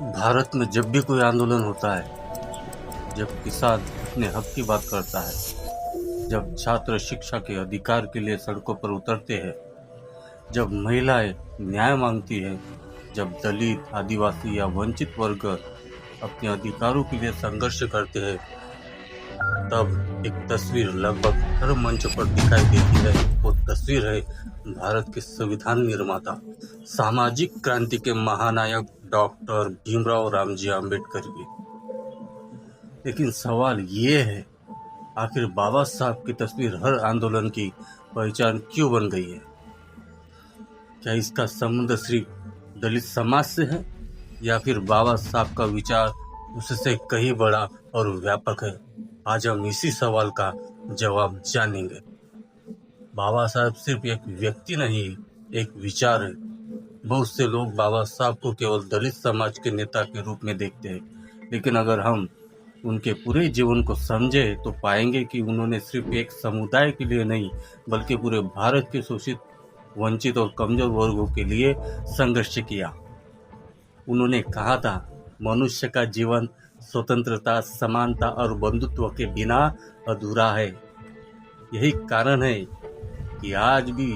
भारत में जब भी कोई आंदोलन होता है, जब किसान अपने हक की बात करता है, जब छात्र शिक्षा के अधिकार के लिए सड़कों पर उतरते हैं, जब महिलाएं न्याय मांगती है, जब दलित, आदिवासी या वंचित वर्ग अपने अधिकारों के लिए संघर्ष करते हैं, तब एक तस्वीर लगभग हर मंच पर दिखाई देती है। वो तस्वीर है भारत के संविधान निर्माता, सामाजिक क्रांति के महानायक डॉक्टर भीमराव रामजी आम्बेडकर की। लेकिन सवाल ये है, आखिर बाबा साहब की तस्वीर हर आंदोलन की पहचान क्यों बन गई है? क्या इसका संबंध सिर्फ दलित समाज से है, या फिर बाबा साहब का विचार उससे कहीं बड़ा और व्यापक है? आज हम इसी सवाल का जवाब जानेंगे। बाबा साहब सिर्फ एक व्यक्ति नहीं, एक विचार है। बहुत से लोग बाबा साहब को केवल दलित समाज के नेता के रूप में देखते हैं, लेकिन अगर हम उनके पूरे जीवन को समझे तो पाएंगे कि उन्होंने सिर्फ एक समुदाय के लिए नहीं, बल्कि पूरे भारत के शोषित, वंचित और कमजोर वर्गों के लिए संघर्ष किया। उन्होंने कहा था, मनुष्य का जीवन स्वतंत्रता, समानता और बंधुत्व के बिना अधूरा है। यही कारण है कि आज भी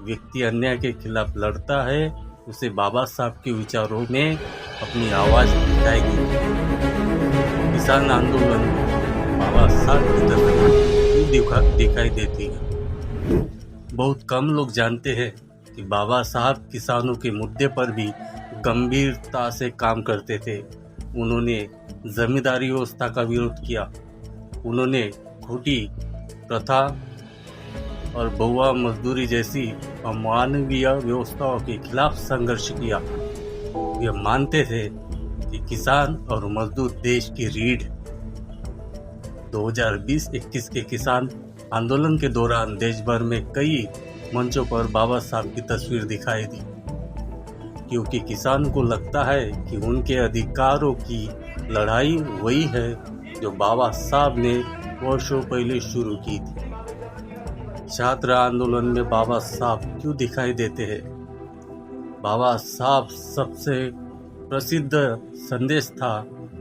व्यक्ति अन्याय के खिलाफ लड़ता है, उसे बाबा साहब के विचारों में अपनी आवाज दिखाएगी। किसान आंदोलन बाबा साहब की तस्वीर दिखाई देती है। बहुत कम लोग जानते हैं कि बाबा साहब किसानों के मुद्दे पर भी गंभीरता से काम करते थे। उन्होंने जमींदारी व्यवस्था का विरोध किया। उन्होंने खोटी प्रथा और बहुआ मजदूरी जैसी अमानवीय व्यवस्थाओं के खिलाफ संघर्ष किया। वे मानते थे कि किसान और मजदूर देश की रीढ़। 2020-21 के किसान आंदोलन के दौरान देश भर में कई मंचों पर बाबा साहब की तस्वीर दिखाई दी, क्योंकि किसान को लगता है कि उनके अधिकारों की लड़ाई वही है जो बाबा साहब ने वर्षों पहले शुरू की थी। छात्र आंदोलन में बाबा साहब क्यों दिखाई देते हैं? बाबा साहब सबसे प्रसिद्ध संदेश था,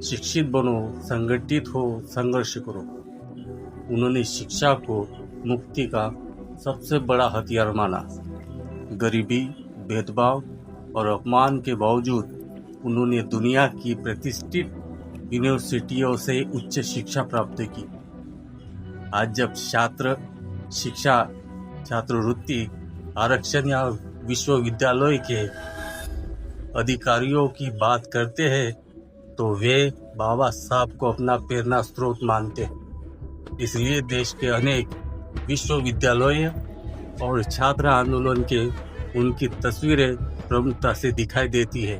शिक्षित बनो, संगठित हो, संघर्ष करो। उन्होंने शिक्षा को मुक्ति का सबसे बड़ा हथियार माना। गरीबी, भेदभाव और अपमान के बावजूद उन्होंने दुनिया की प्रतिष्ठित यूनिवर्सिटियों से उच्च शिक्षा प्राप्त की। आज जब छात्र शिक्षा, छात्रवृत्ति, आरक्षण या विश्वविद्यालय के अधिकारियों की बात करते हैं तो वे बाबा साहब को अपना प्रेरणा स्रोत मानते हैं। इसलिए देश के अनेक विश्वविद्यालय और छात्र आंदोलन के उनकी तस्वीरें प्रमुखता से दिखाई देती है।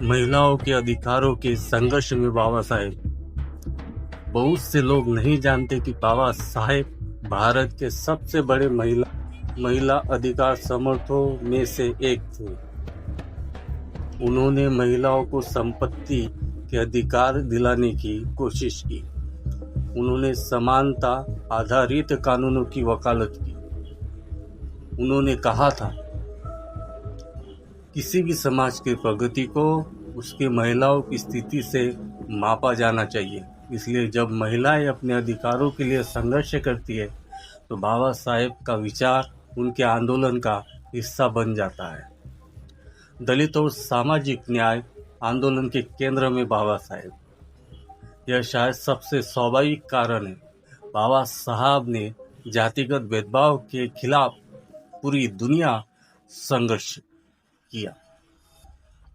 महिलाओं के अधिकारों के संघर्ष में बाबा साहेब। बहुत से लोग नहीं जानते कि बाबा साहेब भारत के सबसे बड़े महिला अधिकार समर्थकों में से एक थे। उन्होंने महिलाओं को संपत्ति के अधिकार दिलाने की कोशिश की। उन्होंने समानता आधारित कानूनों की वकालत की। उन्होंने कहा था, किसी भी समाज की प्रगति को उसकी महिलाओं की स्थिति से मापा जाना चाहिए। इसलिए जब महिलाएं अपने अधिकारों के लिए संघर्ष करती है तो बाबा साहेब का विचार उनके आंदोलन का हिस्सा बन जाता है। दलित और सामाजिक न्याय आंदोलन के केंद्र में बाबा साहेब। यह शायद सबसे स्वाभाविक कारण है। बाबा साहब ने जातिगत भेदभाव के खिलाफ पूरी दुनिया संघर्ष किया।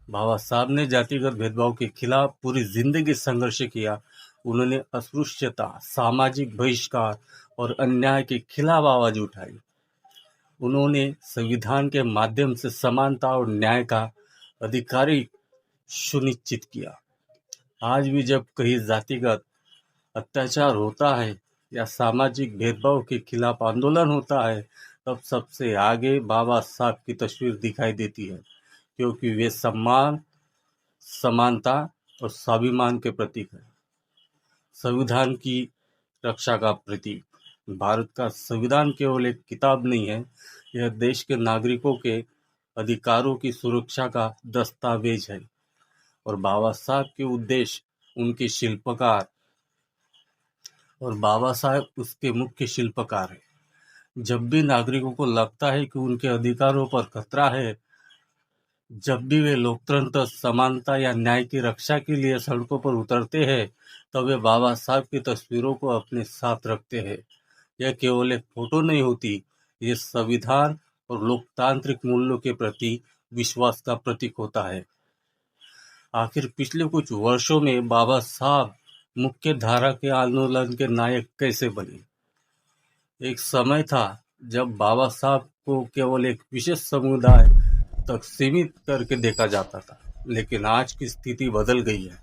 बाबा साहब ने जातिगत भेदभाव के खिलाफ पूरी जिंदगी संघर्ष किया। उन्होंने अस्पृश्यता, सामाजिक बहिष्कार और अन्याय के खिलाफ आवाज उठाई। उन्होंने संविधान के माध्यम से समानता और न्याय का अधिकारी सुनिश्चित किया। आज भी जब कहीं जातिगत अत्याचार होता है या सामाजिक भेदभाव के खिलाफ आंदोलन होता है, तब सबसे आगे बाबा साहब की तस्वीर दिखाई देती है, क्योंकि वे सम्मान, समानता और स्वाभिमान के प्रतीक है। संविधान की रक्षा का प्रतीक। भारत का संविधान केवल एक किताब नहीं है, यह देश के नागरिकों के अधिकारों की सुरक्षा का दस्तावेज है। और बाबा साहब के उद्देश्य उनके शिल्पकार और बाबा साहब उसके मुख्य शिल्पकार हैं। जब भी नागरिकों को लगता है कि उनके अधिकारों पर खतरा है, जब भी वे लोकतंत्र, समानता या न्याय की रक्षा के लिए सड़कों पर उतरते हैं, तब वे बाबा साहब की तस्वीरों को अपने साथ रखते हैं। यह केवल एक फोटो नहीं होती, ये संविधान और लोकतांत्रिक मूल्यों के प्रति विश्वास का प्रतीक होता है। आखिर पिछले कुछ वर्षों में बाबा साहब मुख्य धारा के आंदोलन के नायक कैसे बने? एक समय था जब बाबा साहब को केवल एक विशेष समुदाय तक सीमित करके देखा जाता था, लेकिन आज की स्थिति बदल गई है।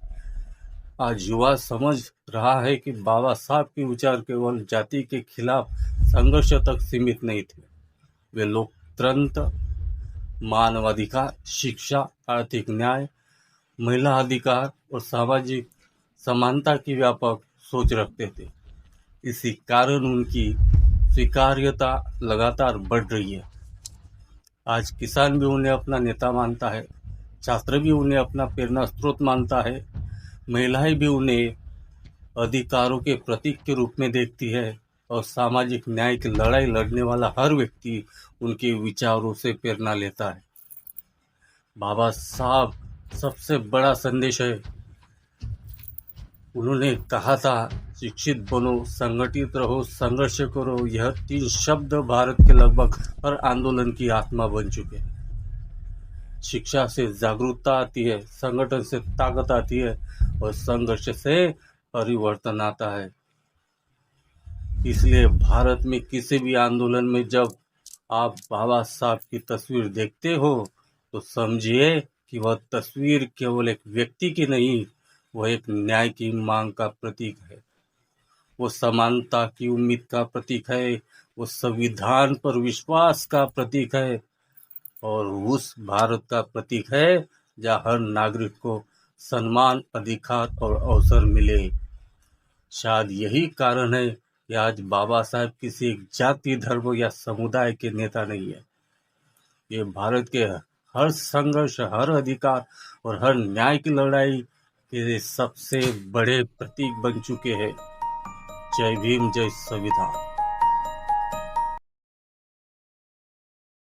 आज युवा समझ रहा है कि बाबा साहब के विचार केवल जाति के खिलाफ संघर्ष तक सीमित नहीं थे। वे लोकतंत्र, मानवाधिकार, शिक्षा, आर्थिक न्याय, महिला अधिकार और सामाजिक समानता की व्यापक सोच रखते थे। इसी कारण उनकी स्वीकार्यता लगातार बढ़ रही है। आज किसान भी उन्हें अपना नेता मानता है, छात्र भी उन्हें अपना प्रेरणा स्रोत मानता है, महिलाएं भी उन्हें अधिकारों के प्रतीक के रूप में देखती है और सामाजिक न्याय की लड़ाई लड़ने वाला हर व्यक्ति उनके विचारों से प्रेरणा लेता है। बाबा साहब सबसे बड़ा संदेश है। उन्होंने कहा था, शिक्षित बनो, संगठित रहो, संघर्ष करो। यह 3 शब्द भारत के लगभग हर आंदोलन की आत्मा बन चुके हैं। शिक्षा से जागरूकता आती है, संगठन से ताकत आती है और संघर्ष से परिवर्तन आता है। इसलिए भारत में किसी भी आंदोलन में जब आप बाबा साहब की तस्वीर देखते हो, तो समझिए कि वह तस्वीर केवल एक व्यक्ति की नहीं, वह एक न्याय की मांग का प्रतीक है। वो समानता की उम्मीद का प्रतीक है, वो संविधान पर विश्वास का प्रतीक है और उस भारत का प्रतीक है जहाँ हर नागरिक को सम्मान, अधिकार और अवसर मिले। शायद यही कारण है कि आज बाबा साहब किसी एक जाति, धर्म या समुदाय के नेता नहीं है। ये भारत के हर संघर्ष, हर अधिकार और हर न्याय की लड़ाई के सबसे बड़े प्रतीक बन चुके हैं। जय भीम, जय संविधान।